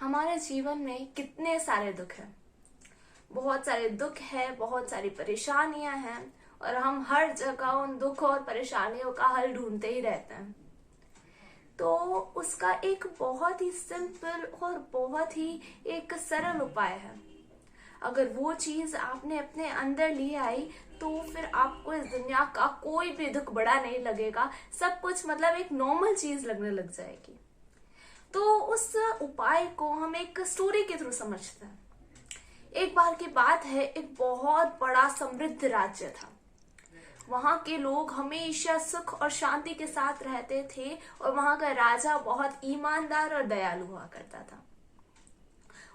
हमारे जीवन में कितने सारे दुख हैं। बहुत सारे दुख है, बहुत सारी परेशानियां हैं और हम हर जगह उन दुख और परेशानियों का हल ढूंढते ही रहते हैं। तो उसका एक बहुत ही सिंपल और बहुत ही एक सरल उपाय है। अगर वो चीज आपने अपने अंदर ले आई तो फिर आपको इस दुनिया का कोई भी दुख बड़ा नहीं लगेगा। सब कुछ मतलब एक नॉर्मल चीज लगने लग जाएगी। तो उस उपाय को हम एक स्टोरी के थ्रू समझते हैं। एक बार की बात है, एक बहुत बड़ा समृद्ध राज्य था। वहां के लोग हमेशा सुख और शांति के साथ रहते थे और वहां का राजा बहुत ईमानदार और दयालु हुआ करता था।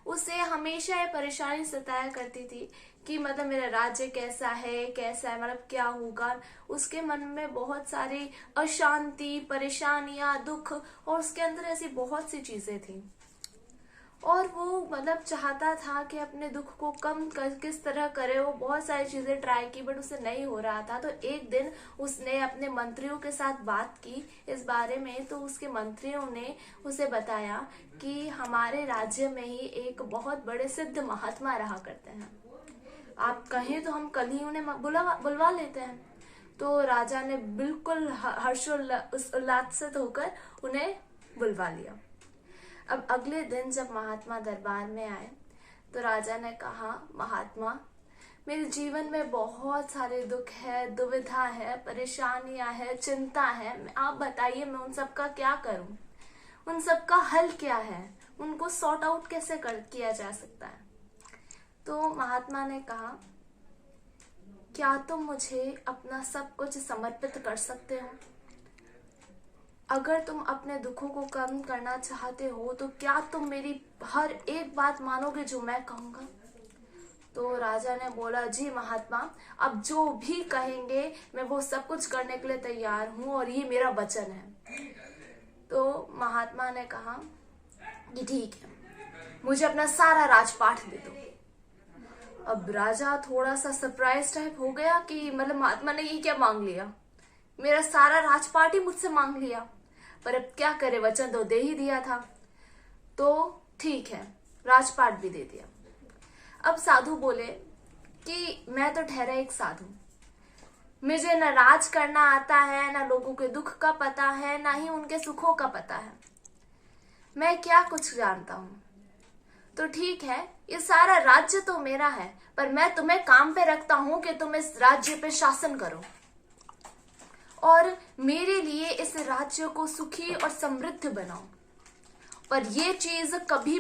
उसे हमेशा ये परेशानी सताया करती थी कि मतलब मेरा राज्य कैसा है मतलब क्या होगा। उसके मन में बहुत सारी अशांति, परेशानियां, दुख और उसके अंदर ऐसी बहुत सी चीजें थी और वो मतलब चाहता था कि अपने दुख को कम किस तरह करे। वो बहुत सारी चीजें ट्राई की बट उससे नहीं हो रहा था। तो एक दिन उसने अपने मंत्रियों के साथ बात की इस बारे में। तो उसके मंत्रियों ने उसे बताया कि हमारे राज्य में ही एक बहुत बड़े सिद्ध महात्मा रहा करते हैं, आप कहें तो हम कल ही उन्हें बुलवा लेते हैं। तो राजा ने बिल्कुल हर्षोल्लासित होकर उन्हें बुलवा लिया। अब अगले दिन जब महात्मा दरबार में आए तो राजा ने कहा, महात्मा, मेरे जीवन में बहुत सारे दुख है, दुविधा है, परेशानियां है, चिंता है। आप बताइए मैं उन सब का क्या करूं, उन सब का हल क्या है, उनको सॉर्ट आउट कैसे किया जा सकता है। तो महात्मा ने कहा, क्या तुम मुझे अपना सब कुछ समर्पित कर सकते हो? अगर तुम अपने दुखों को कम करना चाहते हो तो क्या तुम मेरी हर एक बात मानोगे जो मैं कहूंगा? तो राजा ने बोला, जी महात्मा, अब जो भी कहेंगे मैं वो सब कुछ करने के लिए तैयार हूं और ये मेरा वचन है। तो महात्मा ने कहा कि ठीक है, मुझे अपना सारा राजपाट दे दो। अब राजा थोड़ा सा सरप्राइज टाइप हो गया कि मतलब महात्मा ने ये क्या मांग लिया, मेरा सारा राजपाट ही मुझसे मांग लिया। पर अब क्या करे, वचन तो दे ही दिया था। तो ठीक है, राजपाट भी दे दिया। अब साधु बोले कि मैं तो ठहरा एक साधु, मुझे न राज करना आता है, न लोगों के दुख का पता है, ना ही उनके सुखों का पता है। मैं क्या कुछ जानता हूं। तो ठीक है, ये सारा राज्य तो मेरा है, पर मैं तुम्हें काम पे रखता हूं कि तुम इस राज्य पे शासन करो और मेरे लिए इस राज्य को सुखी और समृद्ध बनाओ। पर ये चीज कभी